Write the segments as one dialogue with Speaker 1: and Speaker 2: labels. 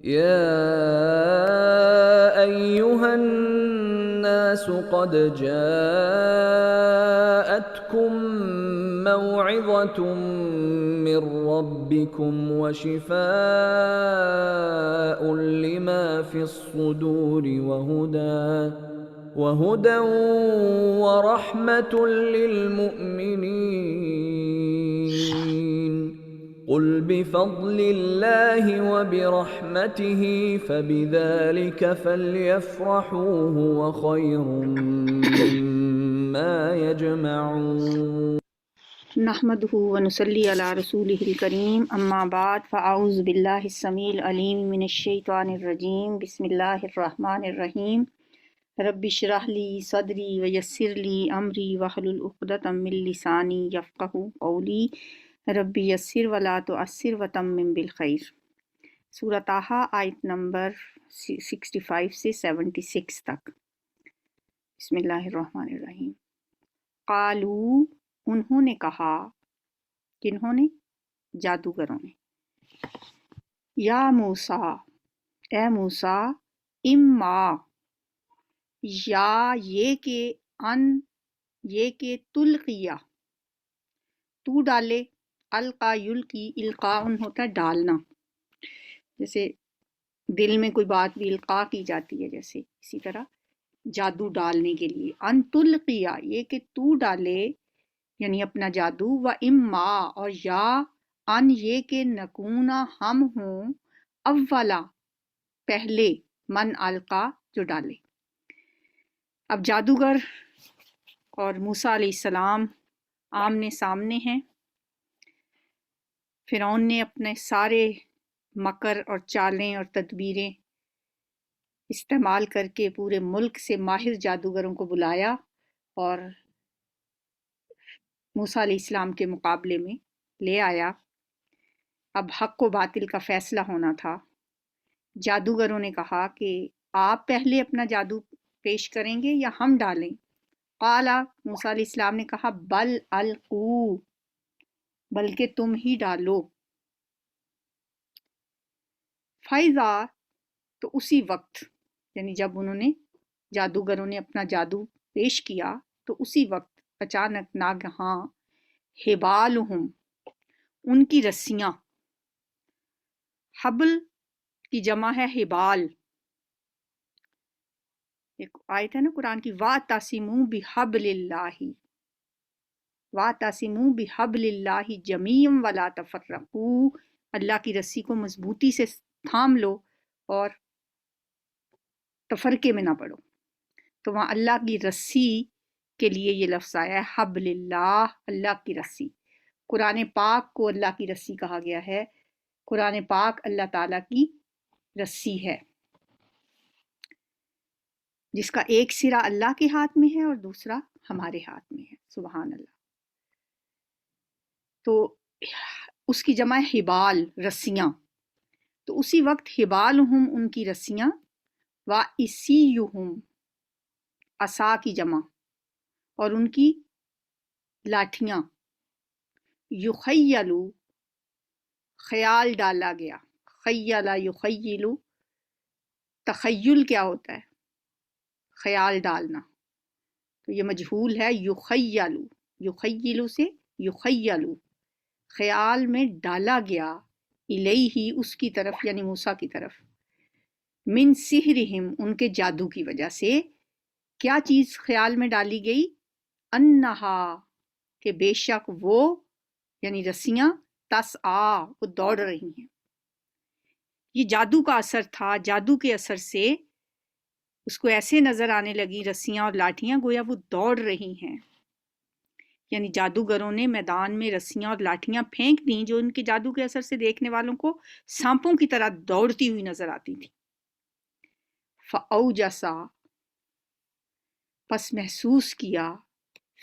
Speaker 1: يا أيها الناس قد جاءتكم موعظة من ربكم وشفاء لما في الصدور وهدى ورحمة للمؤمنين. قل بفضل الله وبرحمته فبذلك فليفرحوا هو خير مما يجمعون.
Speaker 2: نحمده ونصلي على رسوله الكريم اما بعد فاعوذ بالله السميع العليم من الشيطان الرجيم بسم الله الرحمن الرحيم رب اشرح لي صدري ويسر لي امري واحلل عقدة من لساني يفقهوا قولي رب يسر ولا تعسر وتمم بالخير۔ سورہ طٰہٰ آیت نمبر 65 سے 76 تک۔ بسم اللہ الرحمن الرحیم۔ قالو، انہوں نے کہا، کنہوں نے؟ جادوگروں نے، یا موسیٰ، اے موسیٰ، اما، یا یہ کہ تلقیہ، تو ڈالے، القا یلقی، القاء ہوتا ہے ڈالنا، جیسے دل میں کوئی بات بھی القاء کی جاتی ہے، جیسے اسی طرح جادو ڈالنے کے لیے، ان تلقیہ، یہ کہ تو ڈالے یعنی اپنا جادو، و اما، اور یا ان یہ کہ نکونا ہم ہوں، اولا پہلے، من القا جو ڈالے۔ اب جادوگر اور موسیٰ علیہ السلام آمنے سامنے ہیں۔ فرعون نے اپنے سارے مکر اور چالیں اور تدبیریں استعمال کر کے پورے ملک سے ماہر جادوگروں کو بلایا اور موسیٰ علیہ السلام کے مقابلے میں لے آیا۔ اب حق و باطل کا فیصلہ ہونا تھا۔ جادوگروں نے کہا کہ آپ پہلے اپنا جادو پیش کریں گے یا ہم ڈالیں؟ قالا، موسیٰ علیہ السلام نے کہا، بل القو، بلکہ تم ہی ڈالو۔ فَإِذَا، تو اسی وقت، یعنی جب انہوں نے جادوگروں نے اپنا جادو پیش کیا تو اسی وقت اچانک ناگہاں، حبالہم، ان کی رسیاں، حبل کی جمع ہے حبال، ایک آیت ہے نا قرآن کی، وَاعْتَصِمُوا بِحَبْلِ اللَّهِ، وَاعْتَصِمُوا بِحَبْلِ اللَّهِ جَمِيعًا وَلَا تَفَرَّقُوا، اللہ کی رسی کو مضبوطی سے تھام لو اور تفرقے میں نہ پڑو۔ تو وہاں اللہ کی رسی کے لیے یہ لفظ آیا ہے، حبل اللہ، اللہ کی رسی۔ قرآن پاک کو اللہ کی رسی کہا گیا ہے۔ قرآن پاک اللہ تعالیٰ کی رسی ہے، جس کا ایک سرا اللہ کے ہاتھ میں ہے اور دوسرا ہمارے ہاتھ میں ہے، سبحان اللہ۔ تو اس کی جمع ہے حبال، رسیاں۔ تو اسی وقت حبالہم، ان کی رسیاں، وَإِسِيُّهُمْ، عصا کی جمع، اور ان کی لاٹھیاں، یخیلو، خیال ڈالا گیا، خیلا یخیلو، تخیل کیا ہوتا ہے؟ خیال ڈالنا، تو یہ مجہول ہے، یخیلو، یخیلو سے یخیلو، خیال میں ڈالا گیا، الیہ، اس کی طرف یعنی موسیٰ کی طرف، من سحرہم، ان کے جادو کی وجہ سے۔ کیا چیز خیال میں ڈالی گئی؟ انہا، کہ بے شک وہ، یعنی رسیاں، تسعیٰ، وہ دوڑ رہی ہیں۔ یہ جادو کا اثر تھا، جادو کے اثر سے اس کو ایسے نظر آنے لگی رسیاں اور لاٹھیاں گویا وہ دوڑ رہی ہیں، یعنی جادوگروں نے میدان میں رسیاں اور لاٹھیاں پھینک دیں جو ان کے جادو کے اثر سے دیکھنے والوں کو سانپوں کی طرح دوڑتی ہوئی نظر آتی تھی۔ فَأَوْجَسَ، پس محسوس کیا،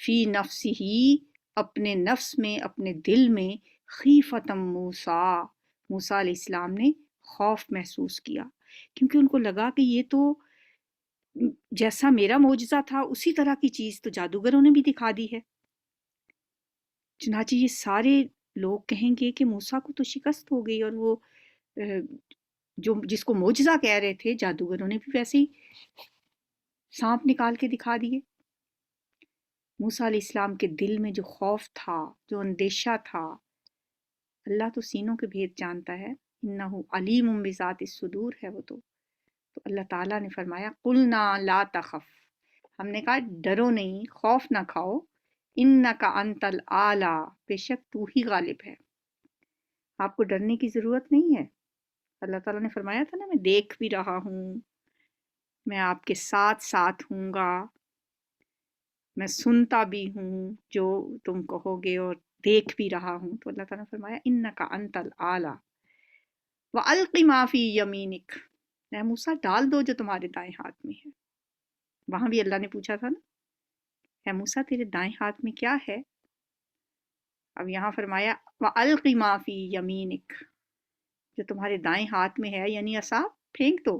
Speaker 2: فی نفسہ، اپنے نفس میں، اپنے دل میں، خیفتم موسیٰ، موسیٰ علیہ السلام نے خوف محسوس کیا، کیونکہ ان کو لگا کہ یہ تو جیسا میرا معجزہ تھا اسی طرح کی چیز تو جادوگروں نے بھی دکھا دی ہے۔ چنانچہ یہ سارے لوگ کہیں گے کہ موسیٰ کو تو شکست ہو گئی اور وہ جس کو معجزہ کہہ رہے تھے، جادوگروں نے بھی ویسے ہی سانپ نکال کے دکھا دیے۔ موسیٰ علیہ السلام کے دل میں جو خوف تھا، جو اندیشہ تھا، اللہ تو سینوں کے بھید جانتا ہے، انہ علیم بذات الصدور ہے وہ تو اللہ تعالیٰ نے فرمایا قلنا لا تخف، ہم نے کہا ڈرو نہیں، خوف نہ کھاؤ، انک انت الاعلی، بے شک تو ہی غالب ہے، آپ کو ڈرنے کی ضرورت نہیں ہے۔ اللہ تعالیٰ نے فرمایا تھا نا میں دیکھ بھی رہا ہوں، میں آپ کے ساتھ ساتھ ہوں گا، میں سنتا بھی ہوں جو تم کہو گے اور دیکھ بھی رہا ہوں۔ تو اللہ تعالیٰ نے فرمایا انک انت الاعلی وَأَلْقِ مَا فِي يَمِينِكَ، اے موسیٰ ڈال دو جو تمہارے دائیں ہاتھ میں ہے۔ وہاں بھی اللہ نے پوچھا تھا نا اے موسیٰ تیرے دائیں ہاتھ میں کیا ہے؟ اب یہاں فرمایا وَأَلْقِ مَا فِي يَمِينِكَ، جو تمہارے دائیں ہاتھ میں ہے یعنی عصا پھینک دو،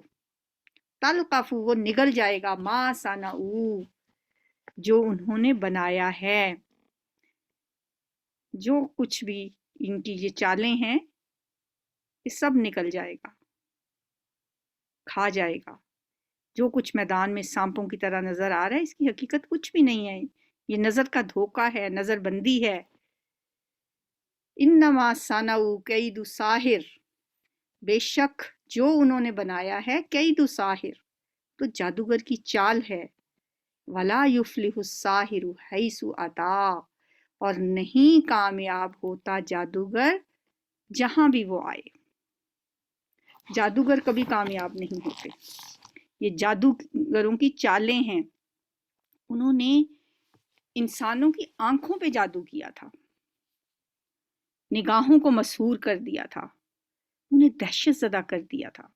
Speaker 2: تلقف وہ نگل جائے گا، ما صنعوا جو انہوں نے بنایا ہے، جو کچھ بھی ان کی یہ چالیں ہیں یہ سب نکل جائے گا، کھا جائے گا۔ جو کچھ میدان میں سانپوں کی طرح نظر آ رہا ہے اس کی حقیقت کچھ بھی نہیں ہے، یہ نظر کا دھوکہ ہے، نظر بندی ہے۔ انما صنعوا کید ساحر، بے شک جو انہوں نے بنایا ہے کید ساحر تو جادوگر کی چال ہے، ولا یفلح الساحر حیث اتی، اور نہیں کامیاب ہوتا جادوگر جہاں بھی وہ آئے۔ جادوگر کبھی کامیاب نہیں ہوتے، یہ جادوگروں کی چالیں ہیں۔ انہوں نے انسانوں کی آنکھوں پہ جادو کیا تھا، نگاہوں کو مسحور کر دیا تھا، انہیں دہشت زدہ کر دیا تھا۔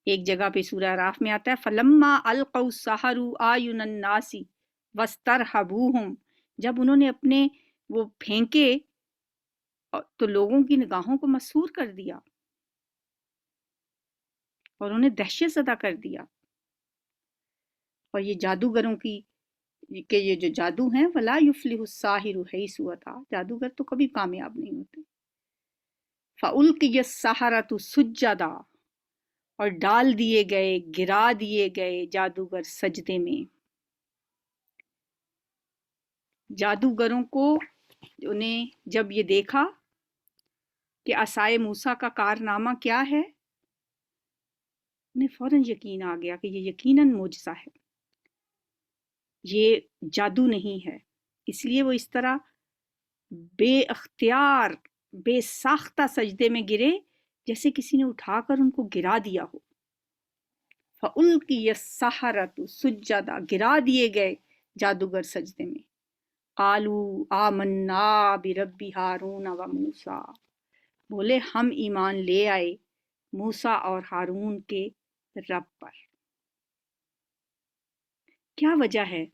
Speaker 2: ایک جگہ پہ سورہ اعراف میں آتا ہے فَلَمَّا أَلْقَوْا السَّحَرُوا أَعْيُنَ النَّاسِ وَاسْتَرْهَبُوهُمْ، جب انہوں نے اپنے وہ پھینکے تو لوگوں کی نگاہوں کو مسحور کر دیا اور انہیں دہشت زدہ کر دیا۔ اور یہ جادوگروں کی کہ یہ جو جادو ہیں وَلَا يُفْلِحُ السَّاحِرُ حَيْثُ أَتَىٰ، جادوگر تو کبھی کامیاب نہیں ہوتے۔ فَأُلْقِيَ السَّحَرَةُ سُجَّدًا، اور ڈال دیے گئے، گرا دیے گئے جادوگر سجدے میں۔ جادوگروں کو انہیں جب یہ دیکھا کہ عصائے موسیٰ کا کارنامہ کیا ہے، انہیں فوراً یقین آ گیا کہ یہ یقیناً معجزہ ہے، یہ جادو نہیں ہے۔ اس لیے وہ اس طرح بے اختیار، بے ساختہ سجدے میں گرے جیسے کسی نے اٹھا کر ان کو گرا دیا ہو۔ فَأُلْقِيَ السَّحَرَةُ سُجَّدًا، گرا دیے گئے جادوگر سجدے میں۔ قَالُوا آمَنَّا بِرَبِّ ہارون وَموسیٰ، بولے ہم ایمان لے آئے موسیٰ اور ہارون کے رب پر۔ کیا وجہ ہے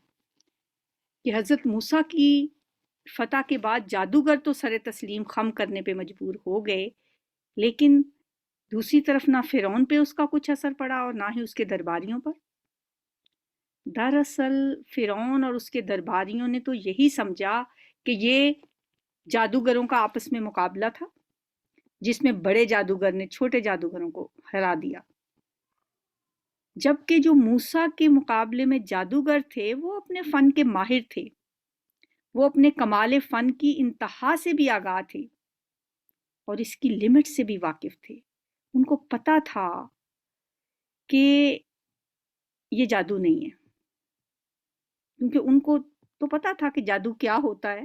Speaker 2: کہ حضرت موسیٰ کی فتح کے بعد جادوگر تو سر تسلیم خم کرنے پہ مجبور ہو گئے، لیکن دوسری طرف نہ فرعون پہ اس کا کچھ اثر پڑا اور نہ ہی اس کے درباریوں پر۔ دراصل فرعون اور اس کے درباریوں نے تو یہی سمجھا کہ یہ جادوگروں کا آپس میں مقابلہ تھا جس میں بڑے جادوگر نے چھوٹے جادوگروں کو ہرا دیا، جبکہ جو موسیٰ کے مقابلے میں جادوگر تھے وہ اپنے فن کے ماہر تھے، وہ اپنے کمال فن کی انتہا سے بھی آگاہ تھے اور اس کی لمٹ سے بھی واقف تھے۔ ان کو پتا تھا کہ یہ جادو نہیں ہے، کیونکہ ان کو تو پتا تھا کہ جادو کیا ہوتا ہے۔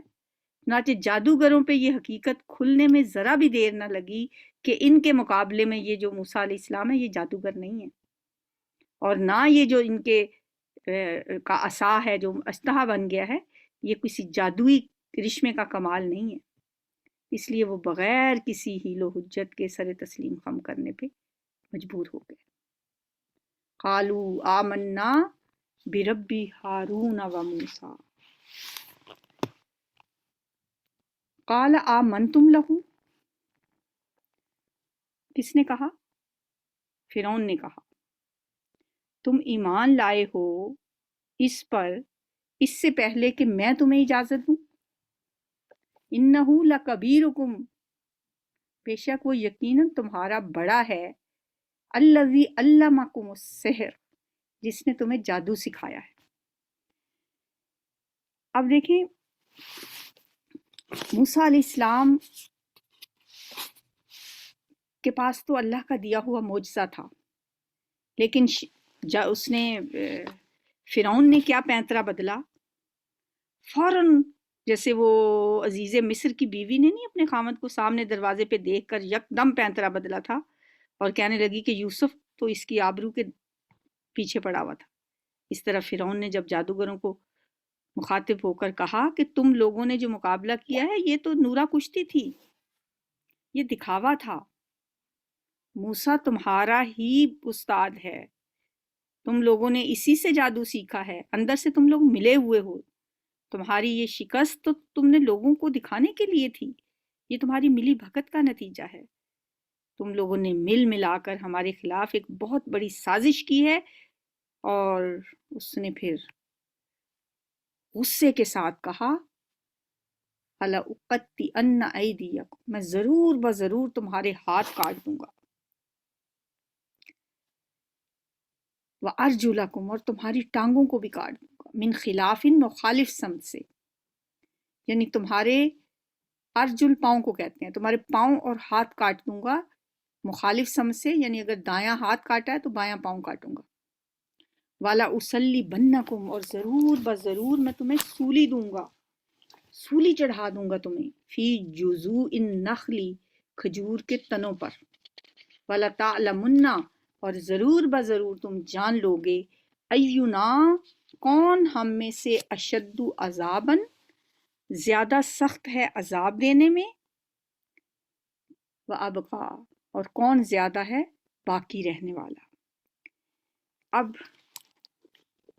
Speaker 2: چنانچہ جادوگروں پہ یہ حقیقت کھلنے میں ذرا بھی دیر نہ لگی کہ ان کے مقابلے میں یہ جو موسیٰ علیہ السلام ہے یہ جادوگر نہیں ہے، اور نہ یہ جو ان کے کا عصا ہے جو اسلحہ بن گیا ہے یہ کسی جادوئی رشمے کا کمال نہیں ہے۔ اس لیے وہ بغیر کسی حیل و حجت کے سر تسلیم خم کرنے پہ مجبور ہو گئے۔ قالوا آمنا برب ہارون و موسیٰ، قال آمنتم لہ، کس نے کہا؟ فرعون نے کہا تم ایمان لائے ہو اس پر اس سے پہلے کہ میں تمہیں اجازت دوں؟ انہ لکبیرکم، بے شک وہ یقیناً تمہارا بڑا ہے، الذی علمکم السحر، جس نے تمہیں جادو سکھایا ہے۔ اب دیکھیں موسیٰ علیہ السلام کے پاس تو اللہ کا دیا ہوا معجزہ تھا، لیکن اس نے فرعون نے کیا پینترا بدلا، فوراً جیسے وہ عزیز مصر کی بیوی نے نہیں اپنے خامد کو سامنے دروازے پہ دیکھ کر یکدم پینترا بدلا تھا اور کہنے لگی کہ یوسف تو اس کی آبرو کے پیچھے پڑا ہوا تھا، اس طرح فرعون نے جب جادوگروں کو مخاطب ہو کر کہا کہ تم لوگوں نے جو مقابلہ کیا ہے یہ تو نورا کشتی تھی، یہ دکھاوا تھا، موسیٰ تمہارا ہی استاد ہے، تم لوگوں نے اسی سے جادو سیکھا ہے، اندر سے تم لوگ ملے ہوئے ہو، تمہاری یہ شکست تو تم نے لوگوں کو دکھانے کے لیے تھی، یہ تمہاری ملی بھگت کا نتیجہ ہے، تم لوگوں نے مل ملا کر ہمارے خلاف ایک بہت بڑی سازش کی ہے۔ اور اس نے پھر غصے کے ساتھ کہا لَأُقَطِّعَنَّ أَيْدِيَكُمْ، میں ضرور بضرور تمہارے ہاتھ کاٹ دوں گا، وَأَرْجُلَكُمْ، اور تمہاری ٹانگوں کو بھی کاٹ دوں گا، من خلاف مخالف سمت سے، یعنی تمہارے ارجل پاؤں کو کہتے ہیں، تمہارے پاؤں اور ہاتھ کاٹ دوں گا مخالف سمت سے، یعنی اگر دایاں ہاتھ کاٹا ہے تو بایاں پاؤں کاٹوں گا، والا اسلی بنکم، اور ضرور بضرور میں تمہیں سولی دوں گا، سولی چڑھا دوں گا تمہیں، فی جذوع النخل، کھجور کے تنوں پر، والا تعلمن، اور ضرور بضرور تم جان لوگے، اینا، کون ہم میں سے اشد عذاباً، زیادہ سخت ہے عذاب دینے میں، وابقا، اور کون زیادہ ہے باقی رہنے والا۔ اب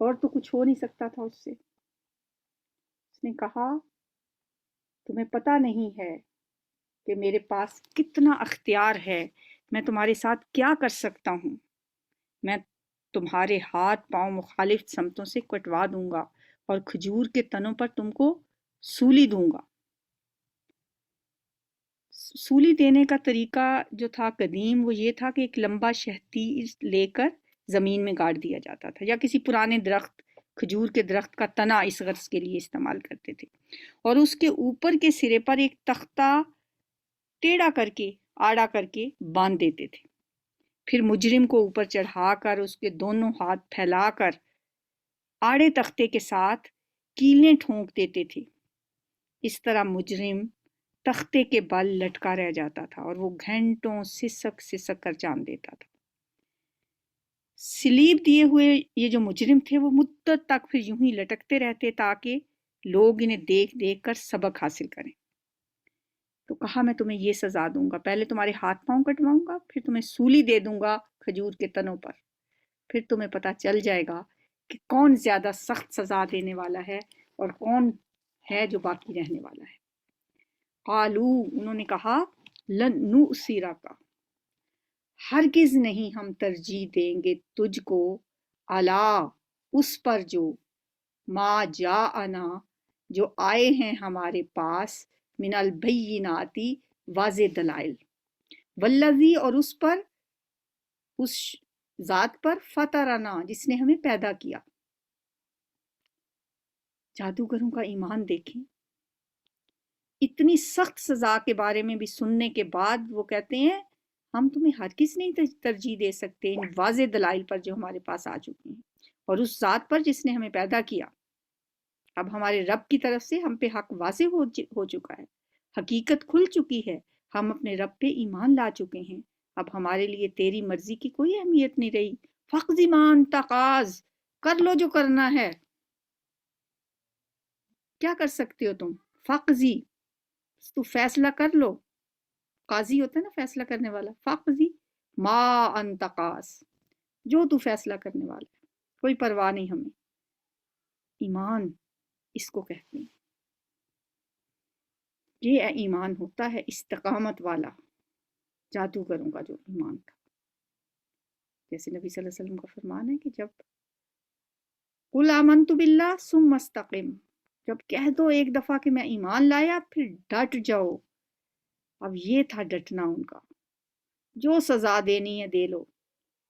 Speaker 2: اور تو کچھ ہو نہیں سکتا تھا اس سے، اس نے کہا تمہیں پتہ نہیں ہے کہ میرے پاس کتنا اختیار ہے، میں تمہارے ساتھ کیا کر سکتا ہوں، میں تمہارے ہاتھ پاؤں مخالف سمتوں سے کٹوا دوں گا اور کھجور کے تنوں پر تم کو سولی دوں گا۔ سولی دینے کا طریقہ جو تھا قدیم، وہ یہ تھا کہ ایک لمبا شہتیر لے کر زمین میں گاڑ دیا جاتا تھا، یا کسی پرانے درخت، کھجور کے درخت کا تنا اس غرض کے لیے استعمال کرتے تھے، اور اس کے اوپر کے سرے پر ایک تختہ ٹیڑھا کر کے، آڑا کر کے باندھ دیتے تھے، پھر مجرم کو اوپر چڑھا کر اس کے دونوں ہاتھ پھیلا کر آڑے تختے کے ساتھ کیلیں ٹھونک دیتے تھے، اس طرح مجرم تختے کے بل لٹکا رہ جاتا تھا اور وہ گھنٹوں سسک سسک کر جان دیتا تھا۔ سلیب دیے ہوئے یہ جو مجرم تھے وہ مدت تک پھر یوں ہی لٹکتے رہتے تاکہ لوگ انہیں دیکھ دیکھ کر سبق حاصل کریں۔ تو کہا میں تمہیں یہ سزا دوں گا، پہلے تمہارے ہاتھ پاؤں کٹواؤں گا، پھر تمہیں سولی دے دوں گا کھجور کے تنوں پر، پھر تمہیں پتہ چل جائے گا کہ کون زیادہ سخت سزا دینے والا ہے اور کون ہے جو باقی رہنے والا ہے۔ قالو، انہوں نے کہا لن نؤثرک، ہرگز نہیں ہم ترجیح دیں گے تجھ کو، علی، اس پر جو، ما جاءنا، جو آئے ہیں ہمارے پاس، من البیناتی، واضح دلائل، والذی، اور اس پر، اس ذات پر، فطرنا، جس نے ہمیں پیدا کیا۔ جادوگروں کا ایمان دیکھیں، اتنی سخت سزا کے بارے میں بھی سننے کے بعد وہ کہتے ہیں ہم تمہیں ہرگز نہیں ترجیح دے سکتے ان واضح دلائل پر جو ہمارے پاس آ چکی ہیں، اور اس ذات پر جس نے ہمیں پیدا کیا۔ اب ہمارے رب کی طرف سے ہم پہ حق واضح ہو چکا ہے، حقیقت کھل چکی ہے، ہم اپنے رب پہ ایمان لا چکے ہیں، اب ہمارے لیے تیری مرضی کی کوئی اہمیت نہیں رہی، فقض ما انت قاض، کر لو جو کرنا ہے، کیا کر سکتے ہو تم، فقضی، تو فیصلہ کر لو، قاضی ہوتا ہے نا فیصلہ کرنے والا، فقضی ما انت قاض، جو تو فیصلہ کرنے والا ہے، کوئی پرواہ نہیں ہمیں۔ ایمان اس کو کہتے ہیں، یہ ایمان ہوتا ہے استقامت والا، جادوگروں کا جو ایمان تھا، جیسے نبی صلی اللہ علیہ وسلم کا فرمان ہے کہ جب قل آمنت باللہ ثم استقم، جب کہہ دو ایک دفعہ کہ میں ایمان لایا پھر ڈٹ جاؤ۔ اب یہ تھا ڈٹنا ان کا، جو سزا دینی ہے دے لو،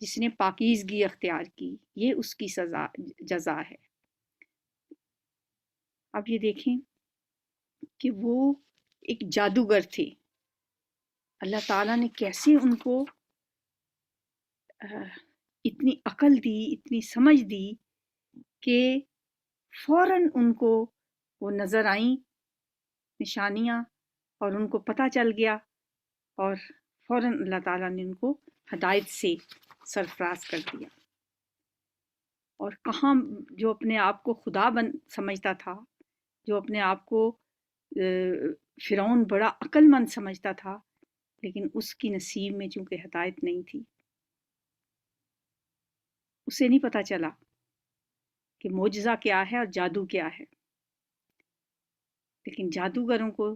Speaker 2: جس نے پاکیزگی اختیار کی، یہ اس کی جزا ہے۔ اب یہ دیکھیں کہ وہ ایک جادوگر تھے، اللہ تعالیٰ نے کیسے ان کو اتنی عقل دی، اتنی سمجھ دی کہ فوراً ان کو وہ نظر آئیں نشانیاں اور ان کو پتہ چل گیا، اور فوراً اللہ تعالیٰ نے ان کو ہدایت سے سرفراز کر دیا۔ اور کہاں جو اپنے آپ کو خدا سمجھتا تھا، جو اپنے آپ کو فرعون بڑا عقل مند سمجھتا تھا، لیکن اس کی نصیب میں چونکہ ہدایت نہیں تھی، اسے نہیں پتہ چلا کہ معجزہ کیا ہے اور جادو کیا ہے۔ لیکن جادوگروں کو،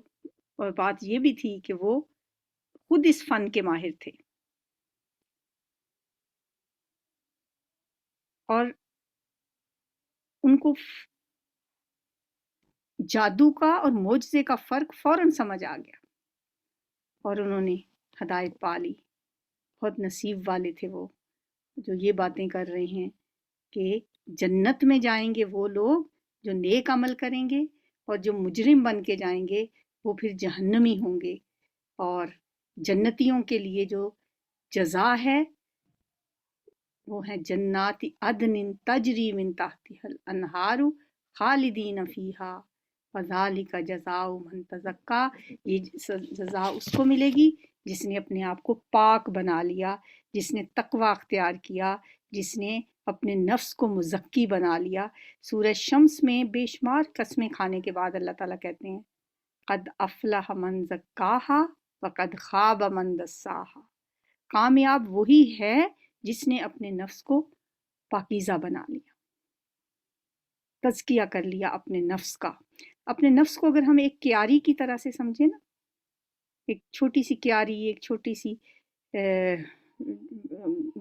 Speaker 2: اور بات یہ بھی تھی کہ وہ خود اس فن کے ماہر تھے، اور ان کو جادو کا اور معجزے کا فرق فوراً سمجھ آ گیا، اور انہوں نے ہدایت پا لی۔ بہت نصیب والے تھے وہ جو یہ باتیں کر رہے ہیں کہ جنت میں جائیں گے وہ لوگ جو نیک عمل کریں گے، اور جو مجرم بن کے جائیں گے وہ پھر جہنمی ہوں گے، اور جنتیوں کے لیے جو جزا ہے وہ ہے جنات عدن تجری من تحتها الانہار خالدین فیہا وذالک جزاء من تزکا۔ یہ جزا اس کو ملے گی جس نے اپنے آپ کو پاک بنا لیا، جس نے تقوی اختیار کیا، جس نے اپنے نفس کو مزکی بنا لیا۔ سورہ شمس میں بے شمار قسمیں کھانے کے بعد اللہ تعالیٰ کہتے ہیں قد افلح من زکاہا وقد خاب من دساہا۔ کامیاب وہی ہے جس نے اپنے نفس کو پاکیزہ بنا لیا، تزکیہ کر لیا اپنے نفس کا۔ اپنے نفس کو اگر ہم ایک کیاری کی طرح سے سمجھیں نا، ایک چھوٹی سی کیاری، ایک چھوٹی سی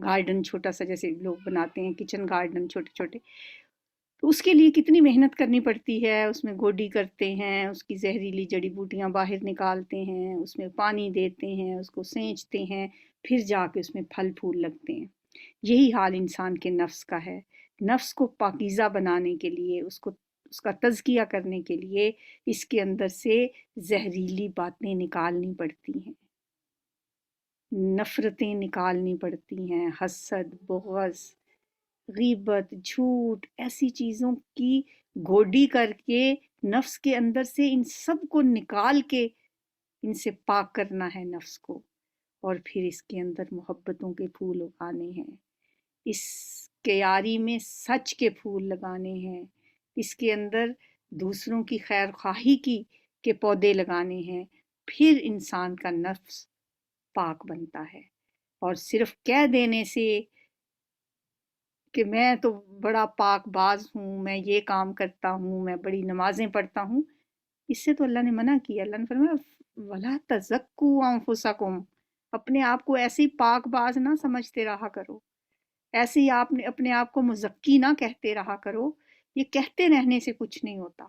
Speaker 2: گارڈن، چھوٹا سا جیسے لوگ بناتے ہیں کچن گارڈن چھوٹے چھوٹے، تو اس کے لیے کتنی محنت کرنی پڑتی ہے، اس میں گوڈی کرتے ہیں، اس کی زہریلی جڑی بوٹیاں باہر نکالتے ہیں، اس میں پانی دیتے ہیں، اس کو سینچتے ہیں، پھر جا کے اس میں پھل پھول لگتے ہیں۔ یہی حال انسان کے نفس کا ہے۔ نفس کو پاکیزہ بنانے کے لیے، اس کا تزکیہ کرنے کے لیے اس کے اندر سے زہریلی باتیں نکالنی پڑتی ہیں، نفرتیں نکالنی پڑتی ہیں، حسد، بغض، غیبت، جھوٹ، ایسی چیزوں کی گوڈی کر کے نفس کے اندر سے ان سب کو نکال کے ان سے پاک کرنا ہے نفس کو، اور پھر اس کے اندر محبتوں کے پھول اگانے ہیں، اس کیاری میں سچ کے پھول لگانے ہیں، اس کے اندر دوسروں کی خیر خواہی کے پودے لگانے ہیں، پھر انسان کا نفس پاک بنتا ہے۔ اور صرف کہہ دینے سے کہ میں تو بڑا پاک باز ہوں، میں یہ کام کرتا ہوں، میں بڑی نمازیں پڑھتا ہوں، اس سے تو اللہ نے منع کیا۔ اللہ نے فرمایا وَلَا تَزَكُّوا أَنفُسَكُمْ، اپنے آپ کو ایسی پاک باز نہ سمجھتے رہا کرو، ایسے ہی آپ نے اپنے آپ کو مزکی نہ کہتے رہا کرو۔ یہ کہتے رہنے سے کچھ نہیں ہوتا،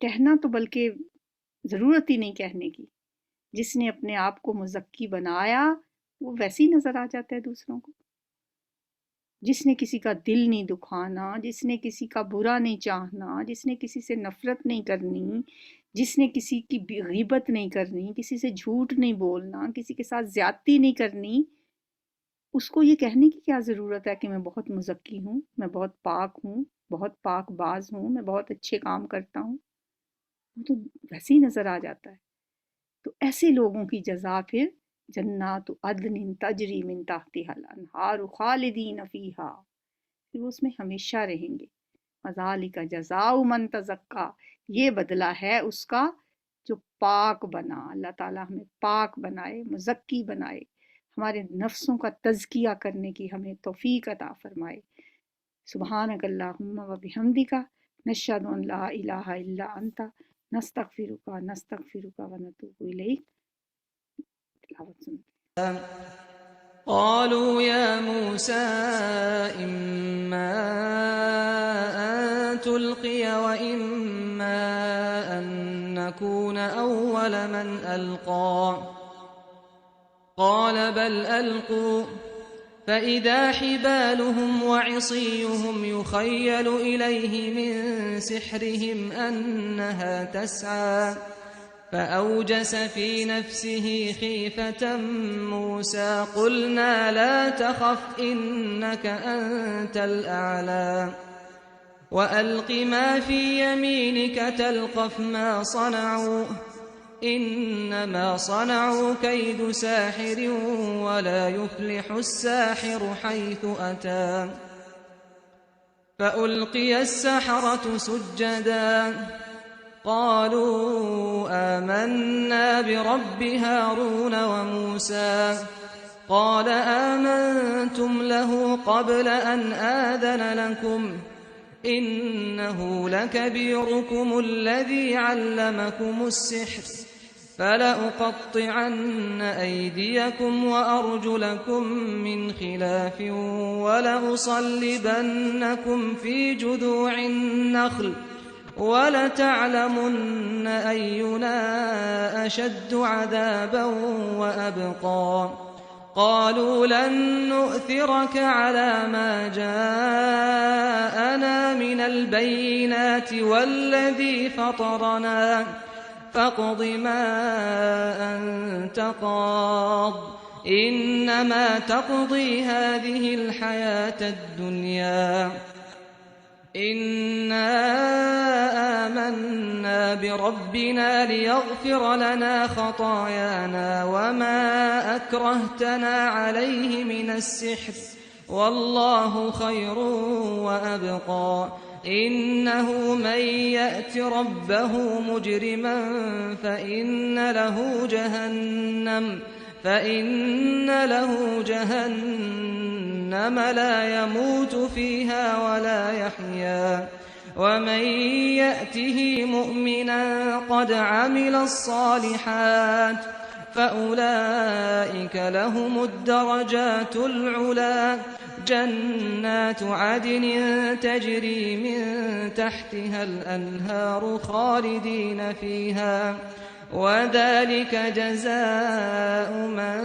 Speaker 2: کہنا تو بلکہ ضرورت ہی نہیں کہنے کی۔ جس نے اپنے آپ کو مزکی بنایا وہ ویسے ہی نظر آ جاتا ہے دوسروں کو۔ جس نے کسی کا دل نہیں دکھانا، جس نے کسی کا برا نہیں چاہنا، جس نے کسی سے نفرت نہیں کرنی، جس نے کسی کی غیبت نہیں کرنی، کسی سے جھوٹ نہیں بولنا، کسی کے ساتھ زیادتی نہیں کرنی، اس کو یہ کہنے کی کیا ضرورت ہے کہ میں بہت مزکی ہوں، میں بہت پاک ہوں، بہت پاک باز ہوں، میں بہت اچھے کام کرتا ہوں؟ وہ تو ویسے ہی نظر آ جاتا ہے۔ تو ایسے لوگوں کی جزا پھر جنات عدن تجری من تحتها الانہار خالدین فیہا، پھر وہ اس میں ہمیشہ رہیں گے۔ وذالک جزاء من تزکا، یہ بدلہ ہے اس کا جو پاک بنا۔ اللہ تعالیٰ ہمیں پاک بنائے، مزکی بنائے، ہمارے نفسوں کا تزکیہ کرنے کی ہمیں توفیق عطا فرمائے۔ سبحانک اللہم و بحمدک، نشہد ان لا الہ الا انت، نستغفرک و نتوب الیک۔ تلاوت سنتے
Speaker 3: قالوا يا موسى إما أن تلقي وإما أن نكون أول من ألقى قال بل ألقوا فإذا حبالهم وعصيهم يخيل إليه من سحرهم أنها تسعى فأوجس في نفسه خيفة موسى قلنا لا تخف إنك أنت الأعلى وألق ما في يمينك تلقف ما صنعوا إنما صنعوا كيد ساحر ولا يفلح الساحر حيث أتى فألقي السحرة سجدا قالوا آمنا برب هارون وموسى قال آمنتم له قبل أن آذن لكم إنه لكبيركم الذي علمكم السحر فلأقطعن أيديكم وأرجلكم من خلاف ولأصلبنكم في جذوع النخل ولتعلمن أينا أشد عذابا وأبقى قالوا لن نؤثرك على ما جاءنا من البينات والذي فطرنا فاقض ما أنت قاض إنما تقضي هذه الحياة الدنيا إنا آمنا بربنا ليغفر لنا خطايانا وما أكرهتنا عليه من السحر والله خير وأبقى إنه من يأت ربه مجرما فإن له جهنم لا يموت فيها ولا يحيا ومن يأته مؤمنا قد عمل الصالحات فأولئك لهم الدرجات العلى جنات عدن تجري من تحتها الأنهار خالدين فيها وذلك جزاء من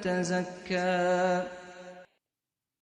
Speaker 3: تزكى